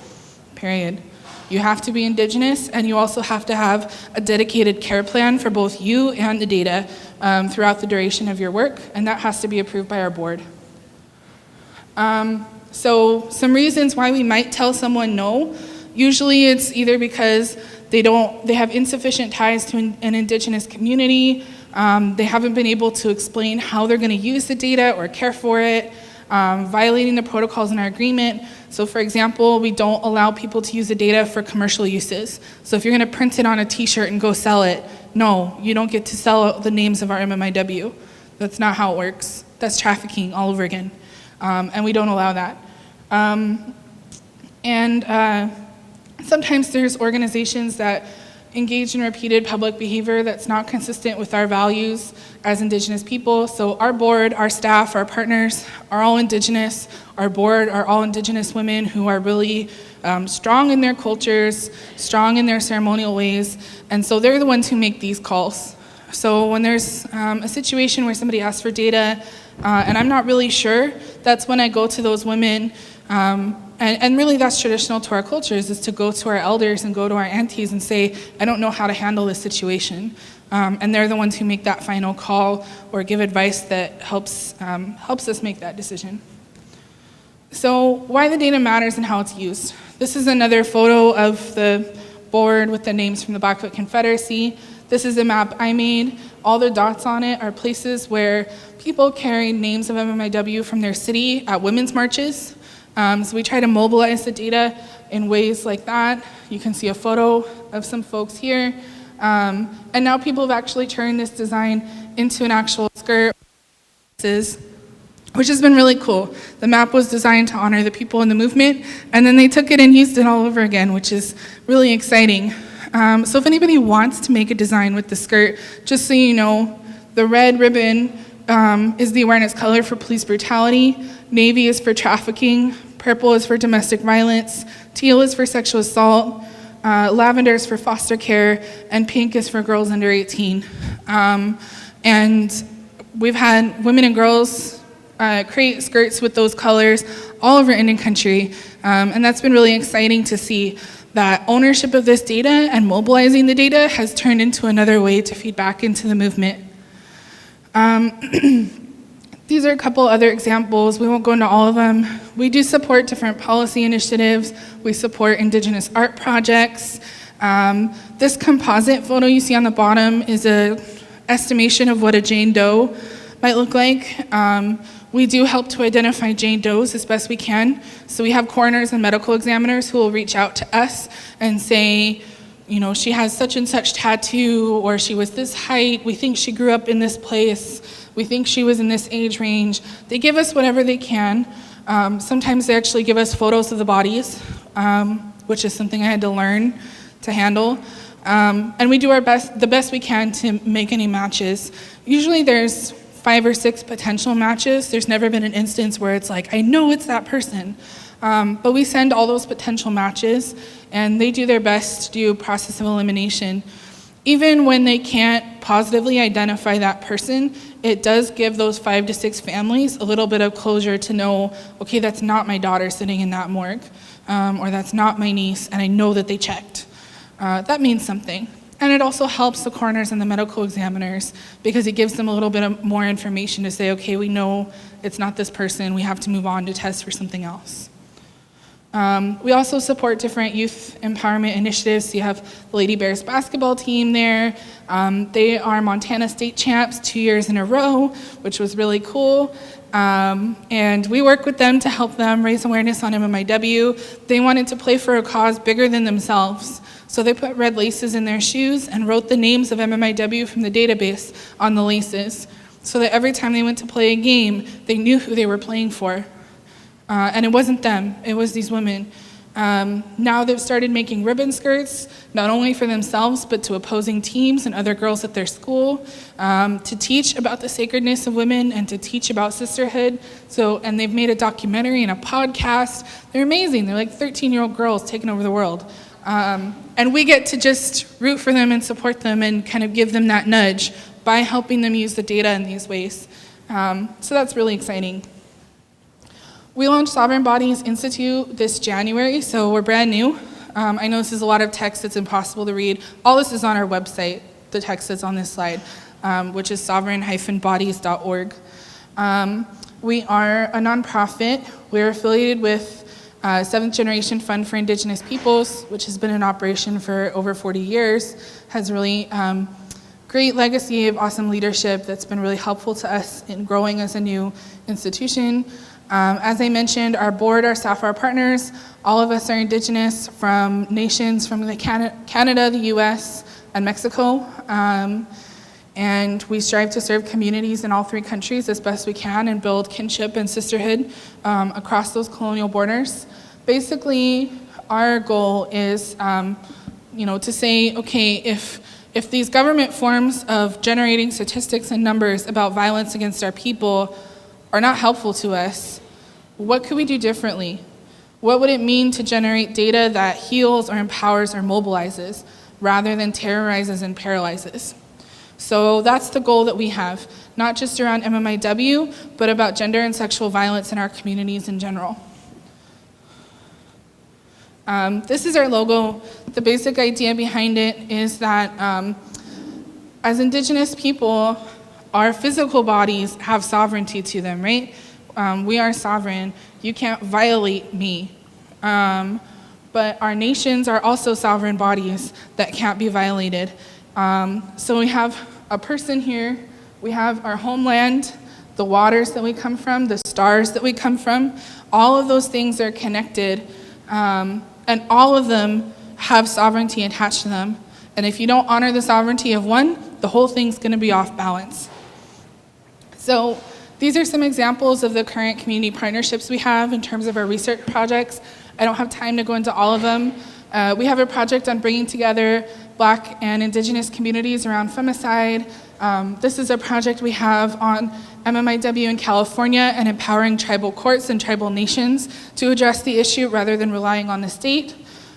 period. You have to be Indigenous, and you also have to have a dedicated care plan for both you and the data throughout the duration of your work, and that has to be approved by our board. So some reasons why we might tell someone no. Usually it's either because they have insufficient ties to an Indigenous community, they haven't been able to explain how they're going to use the data or care for it, violating the protocols in our agreement. So for example, we don't allow people to use the data for commercial uses. So if you're going to print it on a t-shirt and go sell it, no, you don't get to sell the names of our MMIW. That's not how it works. That's trafficking all over again. And we don't allow that. Sometimes there's organizations that engage in repeated public behavior that's not consistent with our values as Indigenous people. So our board, our staff, our partners are all Indigenous. Our board are all Indigenous women who are really strong in their cultures, strong in their ceremonial ways, and so they're the ones who make these calls. So when there's a situation where somebody asks for data and I'm not really sure, that's when I go to those women. And really that's traditional to our cultures, is to go to our elders and go to our aunties and say, I don't know how to handle this situation. And they're the ones who make that final call or give advice that helps us make that decision. So why the data matters and how it's used. This is another photo of the board with the names from the Blackfoot Confederacy. This is a map I made. All the dots on it are places where people carry names of MMIW from their city at women's marches. So we try to mobilize the data in ways like that. You can see a photo of some folks here. And now people have actually turned this design into an actual skirt, which has been really cool. The map was designed to honor the people in the movement, and then they took it and used it all over again, which is really exciting. So if anybody wants to make a design with the skirt, just so you know, the red ribbon is the awareness color for police brutality, navy is for trafficking, purple is for domestic violence, teal is for sexual assault, lavender is for foster care, and pink is for girls under 18. And we've had women and girls create skirts with those colors all over Indian country, and that's been really exciting to see that ownership of this data and mobilizing the data has turned into another way to feed back into the movement. These are a couple other examples. We won't go into all of them. We do support different policy initiatives. We support Indigenous art projects. This composite photo you see on the bottom is an estimation of what a Jane Doe might look like. We do help to identify Jane Does as best we can. So we have coroners and medical examiners who will reach out to us and say, you know, she has such and such tattoo, or she was this height, we think she grew up in this place, We think she was in this age range. They give us whatever they can. Sometimes they actually give us photos of the bodies, which is something I had to learn to handle. And we do the best we can to make any matches. Usually there's 5 or 6 potential matches. There's never been an instance where it's like, I know it's that person. But we send all those potential matches, and they do their best to do process of elimination. Even when they can't positively identify that person, it does give those 5 to 6 families a little bit of closure to know, okay, that's not my daughter sitting in that morgue, or that's not my niece, and I know that they checked. That means something. And it also helps the coroners and the medical examiners because it gives them a little bit of more information to say, okay, we know it's not this person, we have to move on to test for something else. We also support different youth empowerment initiatives. So you have the Lady Bears basketball team there. They are Montana state champs 2 years in a row, which was really cool. And we work with them to help them raise awareness on MMIW. They wanted to play for a cause bigger than themselves. So they put red laces in their shoes and wrote the names of MMIW from the database on the laces so that every time they went to play a game, they knew who they were playing for. And it wasn't them, it was these women. Now they've started making ribbon skirts, not only for themselves, but to opposing teams and other girls at their school, to teach about the sacredness of women and to teach about sisterhood. And they've made a documentary and a podcast. They're amazing. They're like 13-year-old girls taking over the world. And we get to just root for them and support them and kind of give them that nudge by helping them use the data in these ways. So that's really exciting. We launched Sovereign Bodies Institute this January, so we're brand new. I know this is a lot of text that's impossible to read. All this is on our website, the text that's on this slide, which is sovereign-bodies.org. We are a nonprofit. We're affiliated with Seventh Generation Fund for Indigenous Peoples, which has been in operation for over 40 years, has really great legacy of awesome leadership that's been really helpful to us in growing as a new institution. As I mentioned, our board, our staff, our partners, all of us are Indigenous from nations from Canada, the US, and Mexico. And we strive to serve communities in all 3 countries as best we can and build kinship and sisterhood across those colonial borders. Basically, our goal is to say, okay, if these government forms of generating statistics and numbers about violence against our people are not helpful to us, what could we do differently? What would it mean to generate data that heals or empowers or mobilizes rather than terrorizes and paralyzes? So that's the goal that we have, not just around MMIW, but about gender and sexual violence in our communities in general. This is our logo. The basic idea behind it is that as Indigenous people, our physical bodies have sovereignty to them, right? We are sovereign. You can't violate me. But our nations are also sovereign bodies that can't be violated. So we have a person here. We have our homeland, the waters that we come from, the stars that we come from. All of those things are connected, and all of them have sovereignty attached to them. And if you don't honor the sovereignty of one, the whole thing's going to be off balance. So these are some examples of the current community partnerships we have in terms of our research projects. I don't have time to go into all of them. We have a project on bringing together Black and Indigenous communities around femicide. This is a project we have on MMIW in California and empowering tribal courts and tribal nations to address the issue rather than relying on the state.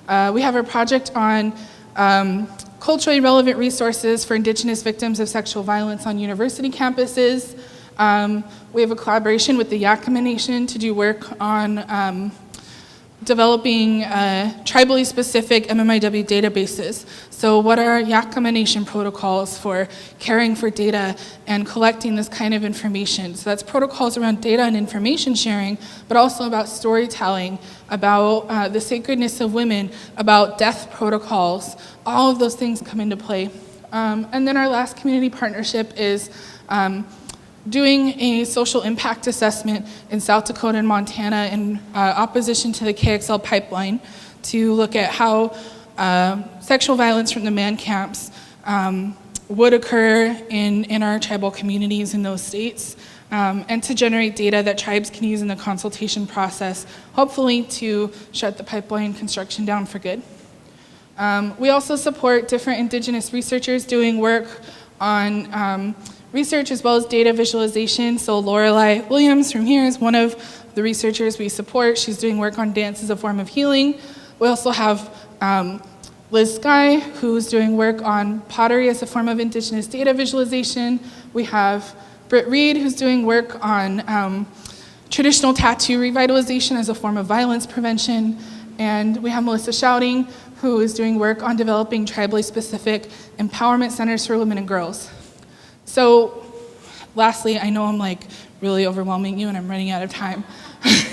We have a project on culturally relevant resources for Indigenous victims of sexual violence on university campuses. We have a collaboration with the Yakama Nation to do work on developing tribally specific MMIW databases. So what are Yakama Nation protocols for caring for data and collecting this kind of information? So that's protocols around data and information sharing, but also about storytelling, about the sacredness of women, about death protocols. All of those things come into play. And then our last community partnership is doing a social impact assessment in South Dakota and Montana in opposition to the KXL pipeline to look at how sexual violence from the man camps would occur in our tribal communities in those states, and to generate data that tribes can use in the consultation process, hopefully to shut the pipeline construction down for good. We also support different Indigenous researchers doing work on research as well as data visualization. So Lorelei Williams from here is one of the researchers we support. She's doing work on dance as a form of healing. We also have Liz Skye, who's doing work on pottery as a form of Indigenous data visualization. We have Britt Reed, who's doing work on traditional tattoo revitalization as a form of violence prevention. And we have Melissa Shouting, who is doing work on developing tribally specific empowerment centers for women and girls. So lastly, I know I'm like really overwhelming you and I'm running out of time.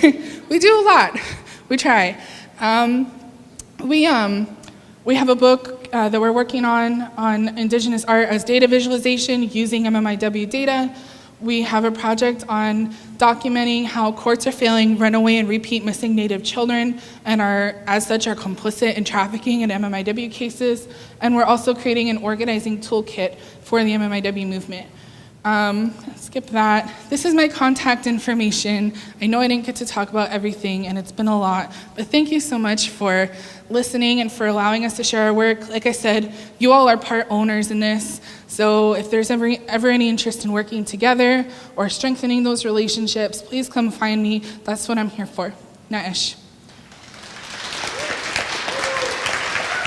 We do a lot. We try. We have a book that we're working on Indigenous art as data visualization using MMIW data. We have a project on documenting how courts are failing runaway and repeat missing Native children and are, as such, are complicit in trafficking in MMIW cases. And we're also creating an organizing toolkit for the MMIW movement. Skip that. This is my contact information. I know I didn't get to talk about everything, and it's been a lot, but thank you so much for listening and for allowing us to share our work. Like I said, you all are part owners in this, so if there's ever any interest in working together or strengthening those relationships, please come find me. That's what I'm here for. Naish.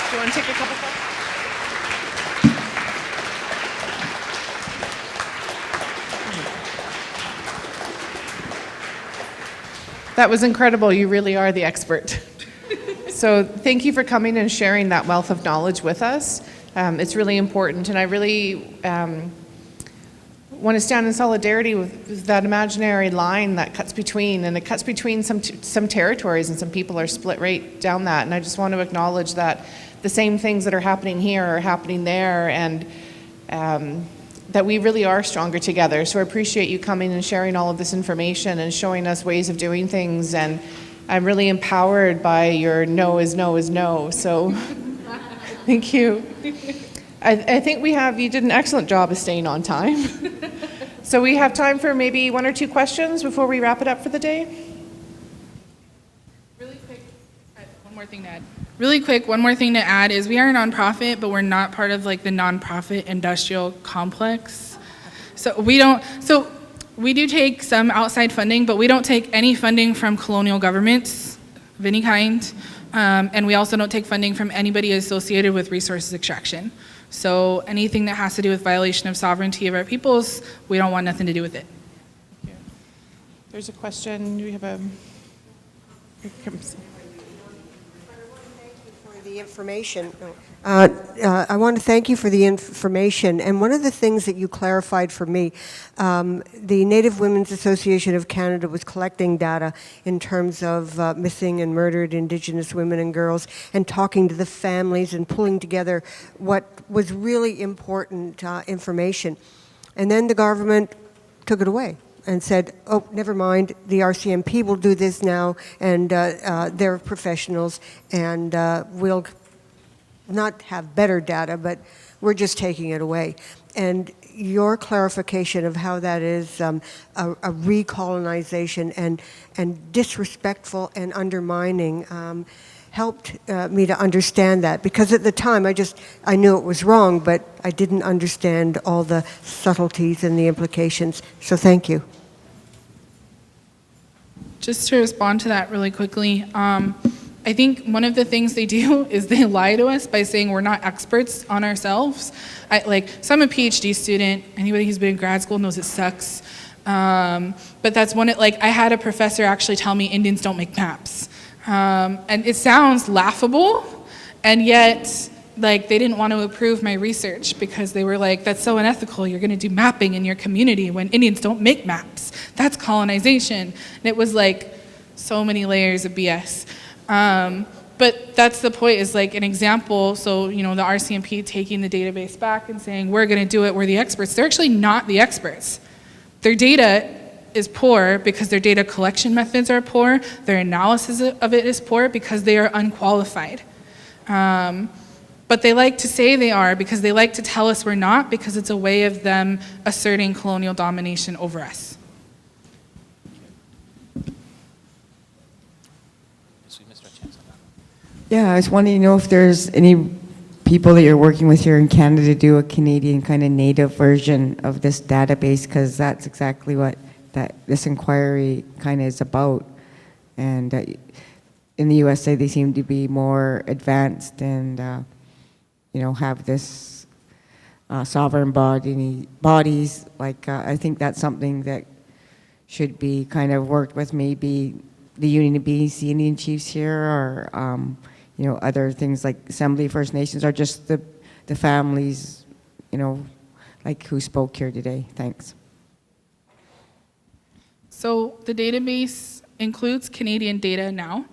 Do you want to take a couple questions? That was incredible. You really are the expert. So thank you for coming and sharing that wealth of knowledge with us. It's really important, and I really want to stand in solidarity with that imaginary line that cuts between, and it cuts between some territories, and some people are split right down that. And I just want to acknowledge that the same things that are happening here are happening there, and that we really are stronger together. So I appreciate you coming and sharing all of this information and showing us ways of doing things. And I'm really empowered by your no is no is no. So thank you. I think you did an excellent job of staying on time. So we have time for maybe 1 or 2 questions before we wrap it up for the day. Really quick, one more thing to add. Really quick, one more thing to add is we are a nonprofit, but we're not part of like the nonprofit industrial complex. So we do take some outside funding, but we don't take any funding from colonial governments of any kind. And we also don't take funding from anybody associated with resources extraction. So anything that has to do with violation of sovereignty of our peoples, we don't want nothing to do with it. Thank you. There's a question. Do we have a... Here comes. The information. I want to thank you for the information. And one of the things that you clarified for me, the Native Women's Association of Canada was collecting data in terms of missing and murdered Indigenous women and girls, and talking to the families and pulling together what was really important information. And then the government took it away and said, oh, never mind, the RCMP will do this now, and they're professionals, and we'll not have better data, but we're just taking it away. And your clarification of how that is a recolonization and disrespectful and undermining helped me to understand that, because at the time I knew it was wrong, but I didn't understand all the subtleties and the implications. So thank you. Just to respond to that really quickly, I think one of the things they do is they lie to us by saying we're not experts on ourselves. So I'm a PhD student. Anybody who's been in grad school knows it sucks. But that's I had a professor actually tell me Indians don't make maps. And it sounds laughable, and yet they didn't want to approve my research because they were like, that's so unethical. You're going to do mapping in your community when Indians don't make maps. That's colonization. And it was so many layers of BS. But that's the point, is an example. So, the RCMP taking the database back and saying, we're going to do it, we're the experts. They're actually not the experts. Their data is poor because their data collection methods are poor. Their analysis of it is poor because they are unqualified. But they like to say they are because they like to tell us we're not, because it's a way of them asserting colonial domination over us. Yeah, I was wanting to know if there's any people that you're working with here in Canada to do a Canadian kind of native version of this database, because that's exactly what this inquiry kind of is about. And in the USA, they seem to be more advanced and have this sovereign bodies. Like I think that's something that should be kind of worked with, maybe the Union of BC Indian Chiefs here, or other things like Assembly First Nations, or just the families, like who spoke here today. Thanks. So the database includes Canadian data now,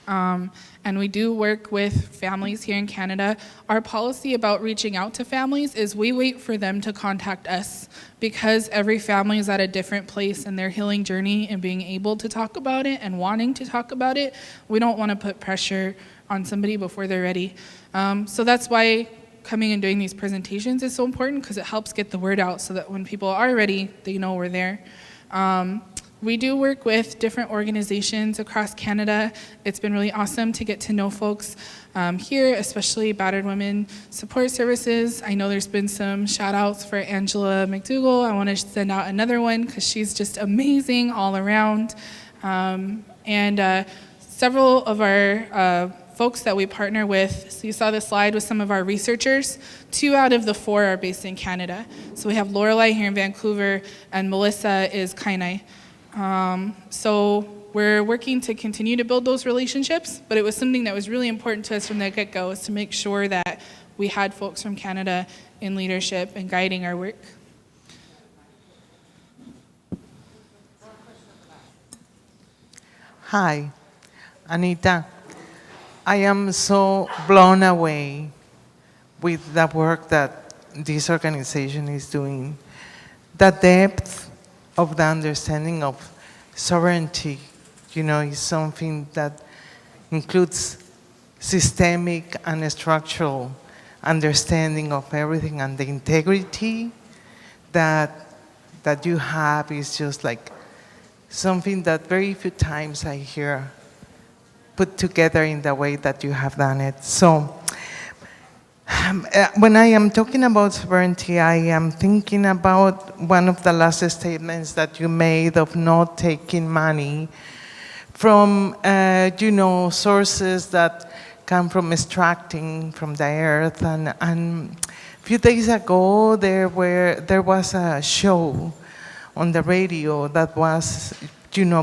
and we do work with families here in Canada. Our policy about reaching out to families is we wait for them to contact us, because every family is at a different place in their healing journey and being able to talk about it and wanting to talk about it. We don't want to put pressure on somebody before they're ready. So that's why coming and doing these presentations is so important, because it helps get the word out so that when people are ready, they know we're there. We do work with different organizations across Canada. It's been really awesome to get to know folks here, especially Battered Women Support Services. I know there's been some shout outs for Angela McDougall. I want to send out another one because she's just amazing all around. And several of our folks that we partner with, so you saw the slide with some of our researchers, 2 out of the 4 are based in Canada. So we have Lorelei here in Vancouver, and Melissa is Kainai. So we're working to continue to build those relationships, but it was something that was really important to us from the get-go, is to make sure that we had folks from Canada in leadership and guiding our work. Hi, Anita. I am so blown away with the work that this organization is doing. The depth of the understanding of sovereignty, is something that includes systemic and structural understanding of everything, and the integrity that you have is just like something that very few times I hear put together in the way that you have done it. So when I am talking about sovereignty, I am thinking about one of the last statements that you made of not taking money from, sources that come from extracting from the earth. And a few days ago, there was a show on the radio that was,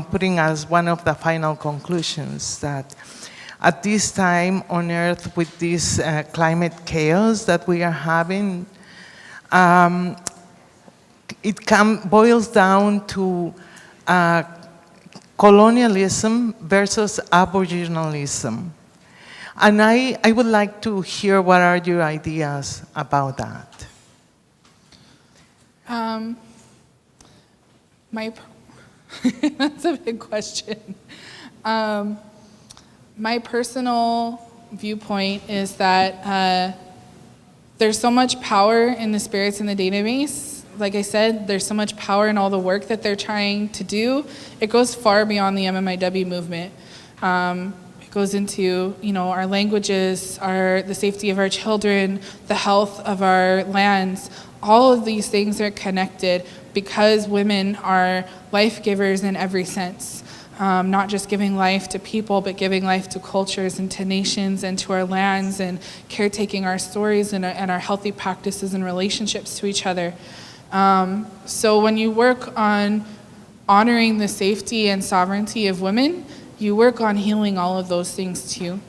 putting as one of the final conclusions that at this time on Earth, with this climate chaos that we are having, it boils down to colonialism versus aboriginalism. And I would like to hear what are your ideas about that. That's a big question. My personal viewpoint is that there's so much power in the spirits in the database. Like I said, there's so much power in all the work that they're trying to do. It goes far beyond the MMIW movement. It goes into, our languages, the safety of our children, the health of our lands. All of these things are connected because women are life givers in every sense. Not just giving life to people, but giving life to cultures and to nations and to our lands, and caretaking our stories and our healthy practices and relationships to each other. So when you work on honoring the safety and sovereignty of women, you work on healing all of those things too.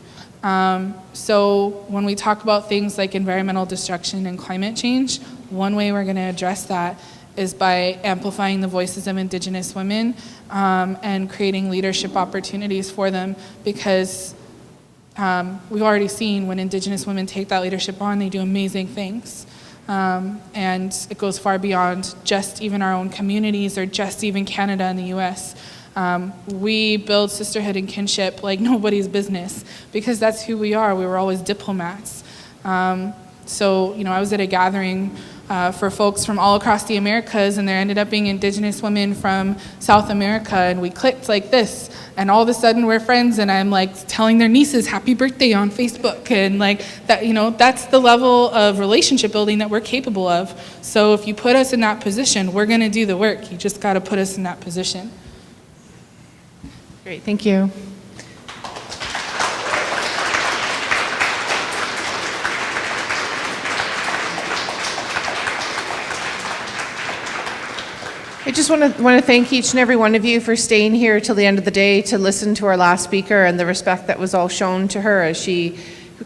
So when we talk about things like environmental destruction and climate change, one way we're going to address that is by amplifying the voices of Indigenous women and creating leadership opportunities for them, because we've already seen when Indigenous women take that leadership on, they do amazing things. And it goes far beyond just even our own communities or just even Canada and the US. We build sisterhood and kinship like nobody's business, because that's who we are. We were always diplomats. So, I was at a gathering for folks from all across the Americas, and there ended up being Indigenous women from South America, and we clicked like this, and all of a sudden we're friends, and I'm like telling their nieces happy birthday on Facebook, and like that, that's the level of relationship building that we're capable of. So if you put us in that position, we're going to do the work. You just got to put us in that position. Great, thank you. I just want to thank each and every one of you for staying here till the end of the day to listen to our last speaker, and the respect that was all shown to her as she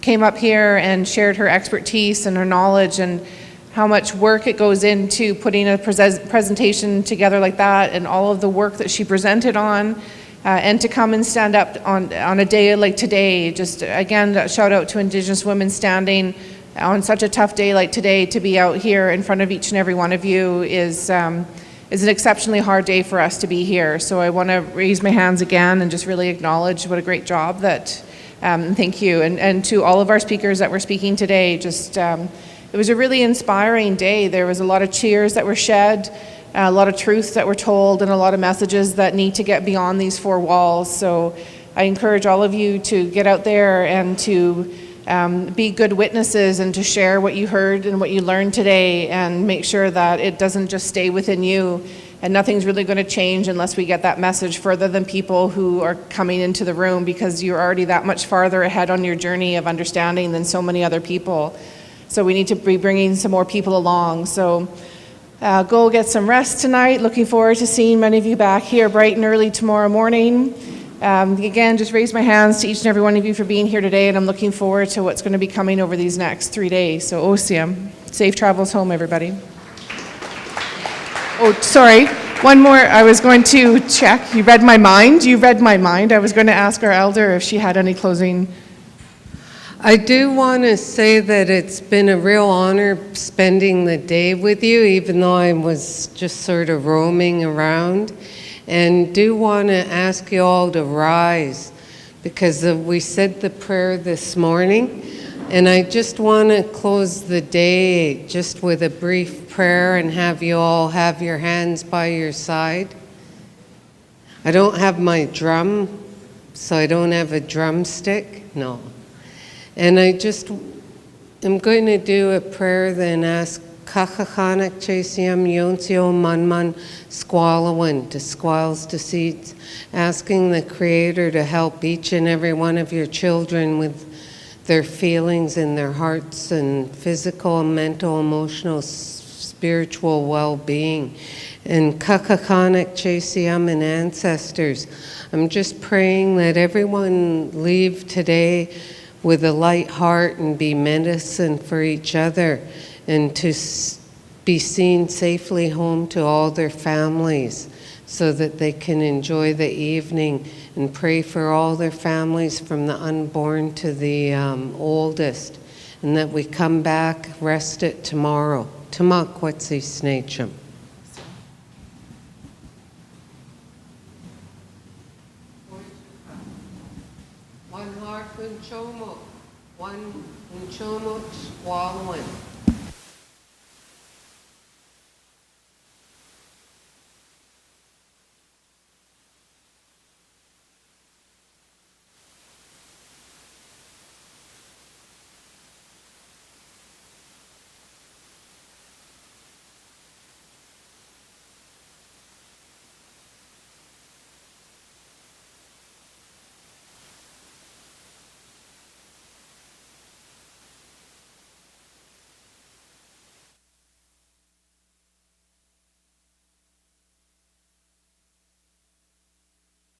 came up here and shared her expertise and her knowledge, and how much work it goes into putting a presentation together like that, and all of the work that she presented on, and to come and stand up on a day like today. Just again, a shout out to Indigenous women standing on such a tough day like today. To be out here in front of each and every one of you is an exceptionally hard day for us to be here. So I want to raise my hands again and just really acknowledge what a great job that, thank you. And to all of our speakers that were speaking today, just, it was a really inspiring day. There was a lot of cheers that were shed, a lot of truths that were told, and a lot of messages that need to get beyond these four walls. So I encourage all of you to get out there and to be good witnesses and to share what you heard and what you learned today, and make sure that it doesn't just stay within you, and nothing's really going to change unless we get that message further than people who are coming into the room, because you're already that much farther ahead on your journey of understanding than so many other people. So we need to be bringing some more people along. So go get some rest tonight. Looking forward to seeing many of you back here bright and early tomorrow morning. Again, just raise my hands to each and every one of you for being here today, and I'm looking forward to what's going to be coming over these next 3 days. So, Osium. Safe travels home, everybody. Oh, sorry. One more. I was going to check. You read my mind? You read my mind. I was going to ask our elder if she had any closing. I do want to say that it's been a real honor spending the day with you, even though I was just sort of roaming around. And do want to ask you all to rise, because we said the prayer this morning, and I just want to close the day just with a brief prayer and have you all have your hands by your side. I don't have my drum, so I don't have a drumstick, no. And I just am going to do a prayer, then ask Kakachanak Chasiam Yonsio Manman Squalawin to squalls to seeds, asking the Creator to help each and every one of your children with their feelings and their hearts and physical, mental, emotional, spiritual well-being. And Kakachanak Chasiam and ancestors, I'm just praying that everyone leave today with a light heart and be medicine for each other, and to be seen safely home to all their families so that they can enjoy the evening, and pray for all their families from the unborn to the oldest, and that we come back rested tomorrow. Tamakwatsi Snachum. One heart unchomo, one unchomo squalwin.